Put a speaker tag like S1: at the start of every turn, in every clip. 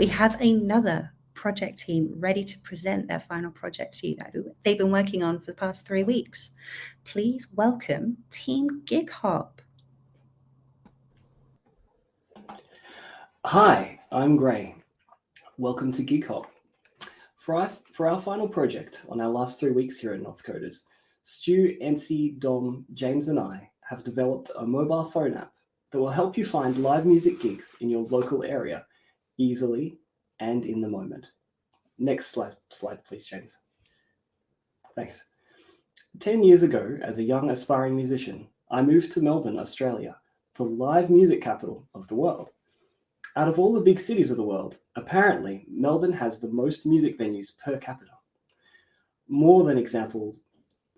S1: We have another project team ready to present their final project to you that they've been working on for the past 3 weeks. Please welcome Team GigHop.
S2: Hi, I'm Gray. Welcome to GigHop. For our final project on our last 3 weeks here at Northcoders, Stu, NC, Dom, James and I have developed a mobile phone app that will help you find live music gigs in your local area easily and in the moment. Next slide please, James. Thanks. 10 years ago, as a young aspiring musician, I moved to Melbourne, Australia, the live music capital of the world. Out of all the big cities of the world, apparently Melbourne has the most music venues per capita. More than example,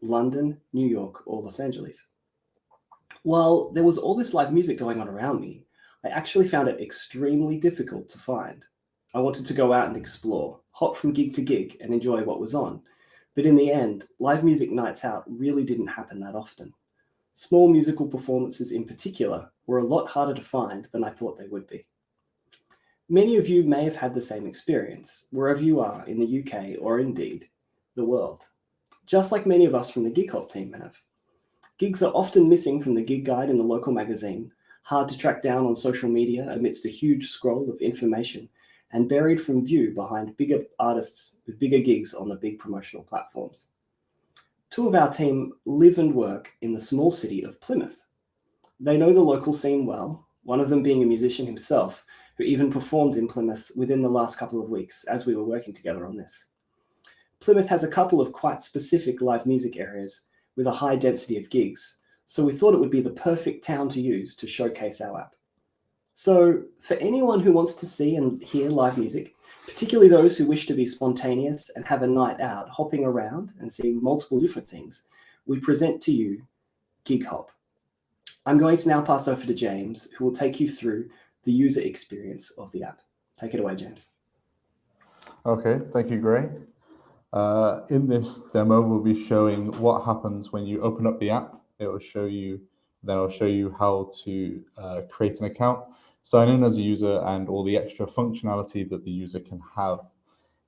S2: London, New York, or Los Angeles. While there was all this live music going on around me, I actually found it extremely difficult to find. I wanted to go out and explore, hop from gig to gig and enjoy what was on. But in the end, live music nights out really didn't happen that often. Small musical performances in particular were a lot harder to find than I thought they would be. Many of you may have had the same experience, wherever you are in the UK or indeed the world, just like many of us from the GigHop team have. Gigs are often missing from the gig guide in the local magazine, hard to track down on social media amidst a huge scroll of information, and buried from view behind bigger artists with bigger gigs on the big promotional platforms. Two of our team live and work in the small city of Plymouth. They know the local scene well, one of them being a musician himself, who even performed in Plymouth within the last couple of weeks as we were working together on this. Plymouth has a couple of quite specific live music areas with a high density of gigs, so we thought it would be the perfect town to use to showcase our app. So for anyone who wants to see and hear live music, particularly those who wish to be spontaneous and have a night out hopping around and seeing multiple different things, we present to you GigHop. I'm going to now pass over to James, who will take you through the user experience of the app. Take it away, James.
S3: Okay, thank you, Gray. In this demo, we'll be showing what happens when you open up the app. It will show you, then I'll show you how to create an account, sign in as a user, and all the extra functionality that the user can have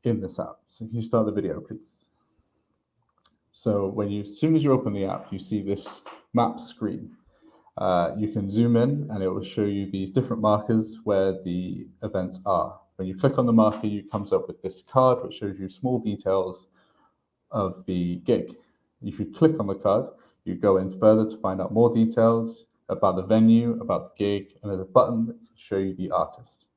S3: in this app. So can you start the video, please? So as soon as you open the app, you see this map screen. You can zoom in and it will show you these different markers where the events are. When you click on the marker, you comes up with this card which shows you small details of the gig. If you click on the card, you go in further to find out more details about the venue, about the gig, and there's a button that will show you the artist.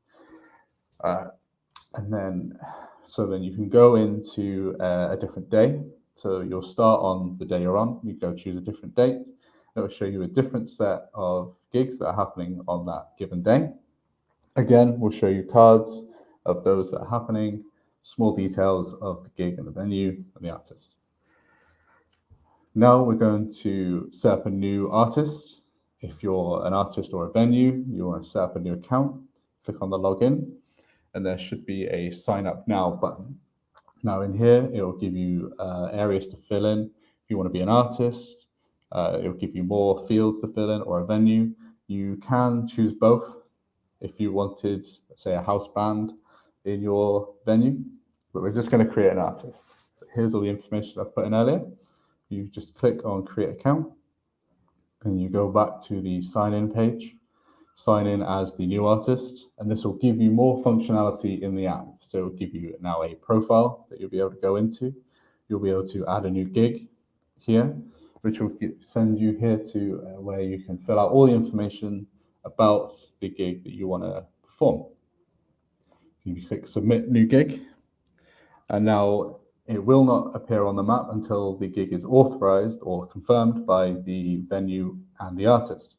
S3: So then you can go into a different day. So you'll start on the day you're on, you go choose a different date. It will show you a different set of gigs that are happening on that given day. Again, we'll show you cards of those that are happening, small details of the gig and the venue and the artist. Now we're going to set up a new artist. If you're an artist or a venue, you want to set up a new account, click on the login, and there should be a sign up now button. Now in here, it will give you areas to fill in. If you want to be an artist, it will give you more fields to fill in, or a venue. You can choose both if you wanted, say, a house band in your venue, but we're just going to create an artist. So here's all the information I put in earlier. You just click on create account and you go back to the sign in page, sign in as the new artist, and this will give you more functionality in the app. So it will give you now a profile that you'll be able to go into. You'll be able to add a new gig here, which will send you here to where you can fill out all the information about the gig that you want to perform. You click submit new gig, and now it will not appear on the map until the gig is authorized or confirmed by the venue and the artist.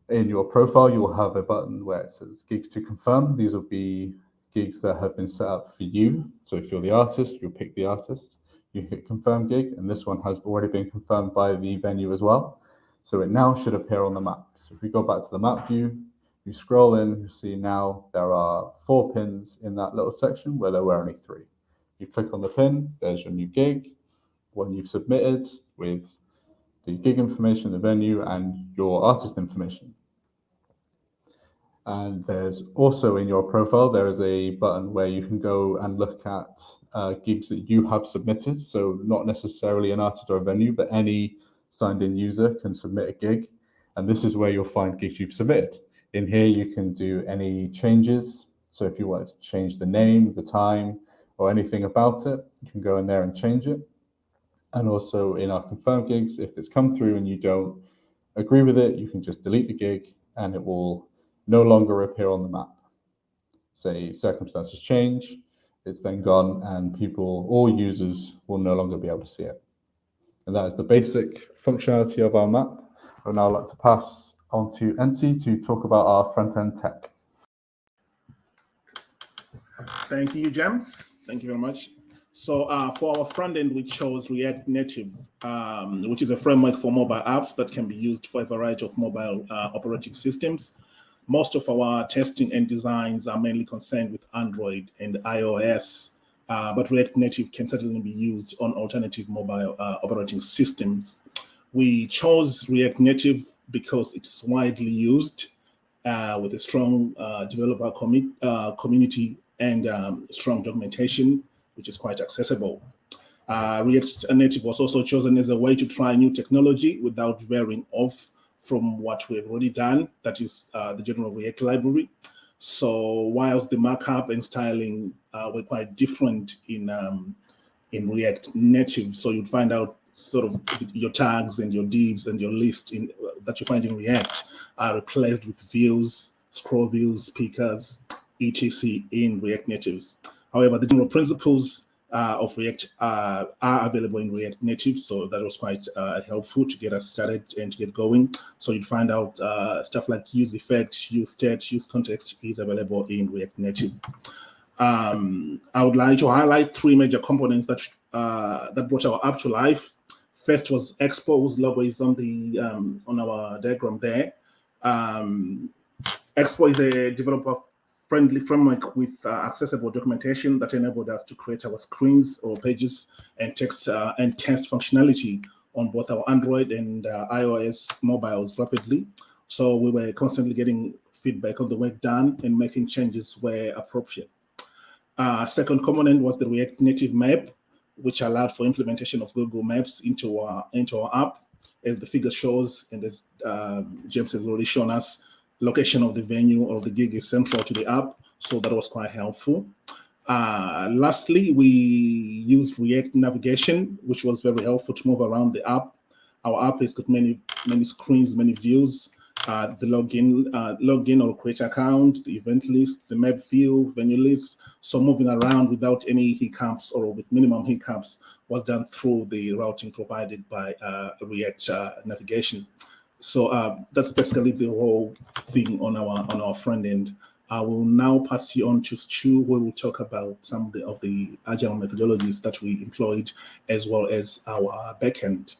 S3: In your profile, you will have a button where it says gigs to confirm. These will be gigs that have been set up for you. So if you're the artist, you'll pick the artist. You hit confirm gig, and this one has already been confirmed by the venue as well. So it now should appear on the map. So if we go back to the map view, you scroll in, you see now there are 4 pins in that little section where there were only 3. You click on the pin, there's your new gig, one you've submitted with the gig information, the venue, and your artist information. And there's also in your profile, there is a button where you can go and look at gigs that you have submitted. So not necessarily an artist or a venue, but any signed in user can submit a gig. And this is where you'll find gigs you've submitted. In here, you can do any changes. So if you want to change the name, the time, or anything about it, you can go in there and change it. And also in our confirmed gigs, if it's come through and you don't agree with it, you can just delete the gig and it will no longer appear on the map. Say circumstances change, it's then gone and people, all users, will no longer be able to see it. And that is the basic functionality of our map. I would now like to pass on to NC to talk about our front-end tech.
S4: Thank you, James. Thank you very much. So for our front end, we chose React Native, which is a framework for mobile apps that can be used for a variety of mobile operating systems. Most of our testing and designs are mainly concerned with Android and iOS, but React Native can certainly be used on alternative mobile operating systems. We chose React Native because it's widely used with a strong developer community and strong documentation, which is quite accessible. React Native was also chosen as a way to try new technology without veering off from what we've already done, that is the general React library. So whilst the markup and styling were quite different in React Native, so you'd find out sort of your tags and your divs and your list that you find in React are replaced with views, scroll views, pickers, etc. in React Natives. However, the general principles of React are available in React Native, so that was quite helpful to get us started and to get going. So you'd find out stuff like use effect, use state, use context is available in React Native. I would like to highlight three major components that brought our app to life. First was Expo, whose logo is on the on our diagram there. Expo is a developer-friendly framework with accessible documentation that enabled us to create our screens or pages and text and test functionality on both our Android and iOS mobiles rapidly. So we were constantly getting feedback on the work done and making changes where appropriate. Second component was the React Native map, which allowed for implementation of Google Maps into our app. As the figure shows, and as James has already shown us, location of the venue or the gig is central to the app, so that was quite helpful. Lastly, we used React navigation, which was very helpful to move around the app. Our app has got many screens, many views, the login or create account, the event list, the map view, venue list. So moving around without any hiccups or with minimum hiccups was done through the routing provided by React navigation. So that's basically the whole thing on our front end. I will now pass you on to Stu, where we'll talk about some of the agile methodologies that we employed, as well as our backend.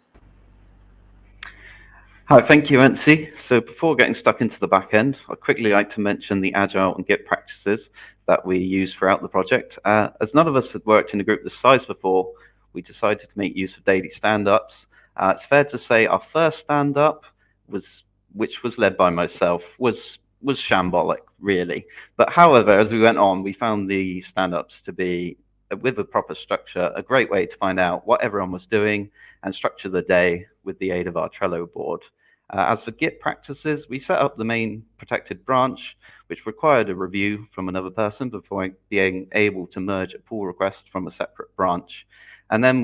S5: Hi, thank you, Nancy. So before getting stuck into the back end, I'd quickly like to mention the Agile and Git practices that we use throughout the project. As none of us had worked in a group this size before, we decided to make use of daily stand-ups. It's fair to say our first stand-up, which was led by myself, was shambolic, really. But however, as we went on, we found the stand-ups to be, with a proper structure, a great way to find out what everyone was doing and structure the day with the aid of our Trello board. As for Git practices, we set up the main protected branch, which required a review from another person before being able to merge a pull request from a separate branch. And then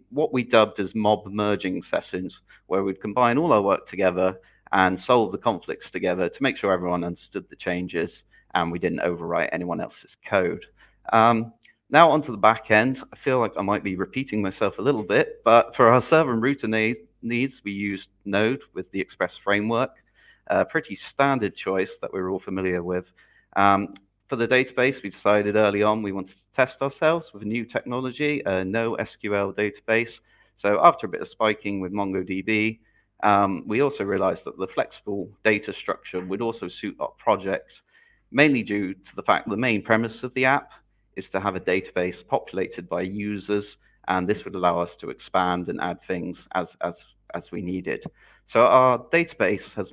S5: what we dubbed as mob merging sessions, where we'd combine all our work together and solve the conflicts together to make sure everyone understood the changes and we didn't overwrite anyone else's code. Now onto the back end. I feel like I might be repeating myself a little bit, but for our server and router needs, we used Node with the Express framework, a pretty standard choice that we're all familiar with. For the database, we decided early on we wanted to test ourselves with a new technology, a NoSQL database. So after a bit of spiking with MongoDB, we also realized that the flexible data structure would also suit our project, mainly due to the fact that the main premise of the app is to have a database populated by users, and this would allow us to expand and add things as as we needed. So our database has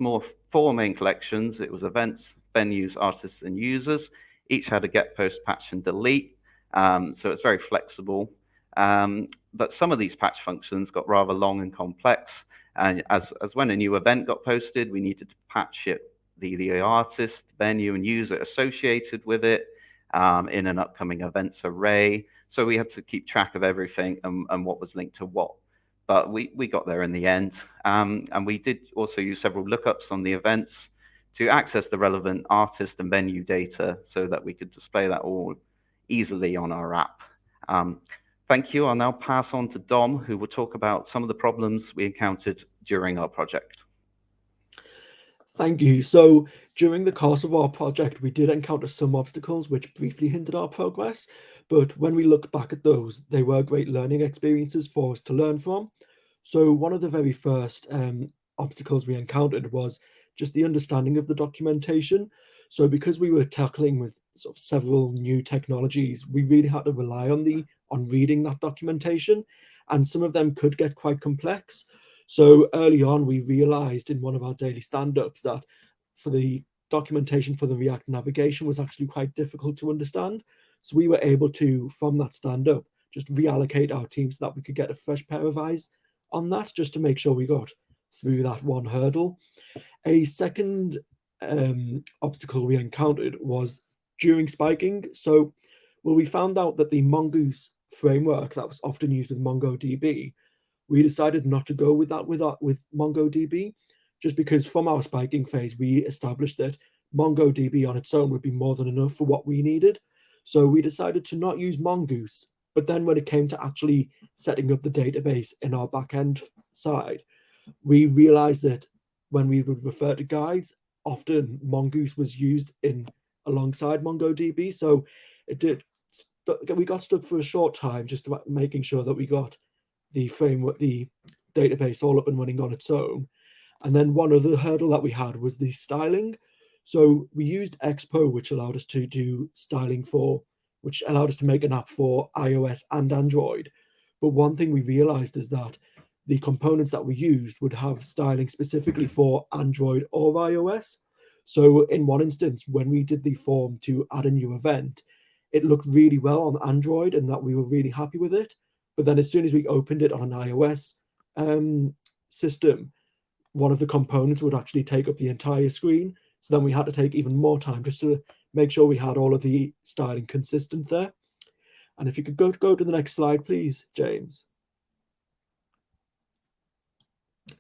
S5: four main collections. It was events, venues, artists, and users. Each had a get, post, patch, and delete. So it's very flexible. But some of these patch functions got rather long and complex. And as when a new event got posted, we needed to patch it, the artist, venue, and user associated with it in an upcoming events array. So we had to keep track of everything and what was linked to what. But we got there in the end. And we did also use several lookups on the events to access the relevant artist and venue data so that we could display that all easily on our app. Thank you. I'll now pass on to Dom, who will talk about some of the problems we encountered during our project.
S6: Thank you. So during the course of our project, we did encounter some obstacles which briefly hindered our progress. But when we look back at those, they were great learning experiences for us to learn from. So one of the very first obstacles we encountered was just the understanding of the documentation. So because we were tackling with sort of several new technologies, we really had to rely on reading that documentation, and some of them could get quite complex. So early on, we realized in one of our daily stand-ups that for the documentation for the React navigation was actually quite difficult to understand. So we were able to, from that stand-up, just reallocate our team so that we could get a fresh pair of eyes on that, just to make sure we got through that one hurdle. A second obstacle we encountered was during spiking. So, well, we found out that the Mongoose framework that was often used with MongoDB, we decided not to go with that with MongoDB, just because from our spiking phase, we established that MongoDB on its own would be more than enough for what we needed. So we decided to not use Mongoose. But then when it came to actually setting up the database in our backend side, we realized that when we would refer to guides, often Mongoose was used alongside MongoDB. So we got stuck for a short time just making sure that we got the framework, the database all up and running on its own. And then one other hurdle that we had was the styling. So we used Expo, which allowed us to do styling which allowed us to make an app for iOS and Android. But one thing we realized is that the components that we used would have styling specifically for Android or iOS. So in one instance, when we did the form to add a new event, it looked really well on Android and that we were really happy with it. But then as soon as we opened it on an iOS system, one of the components would actually take up the entire screen. So then we had to take even more time just to make sure we had all of the styling consistent there. And if you could go to the next slide, please, James.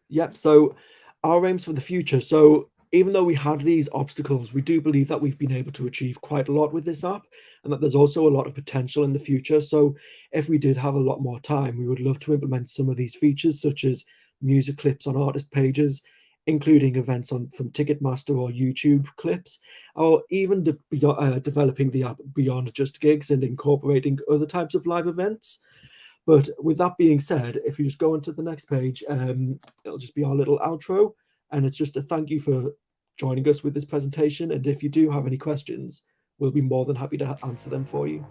S6: Yep, so our aims for the future. So even though we had these obstacles, we do believe that we've been able to achieve quite a lot with this app and that there's also a lot of potential in the future. So if we did have a lot more time, we would love to implement some of these features, such as music clips on artist pages, including events from Ticketmaster or YouTube clips, or even developing the app beyond just gigs and incorporating other types of live events. But with that being said, if you just go onto the next page, it'll just be our little outro. And it's just a thank you for joining us with this presentation. And if you do have any questions, we'll be more than happy to answer them for you.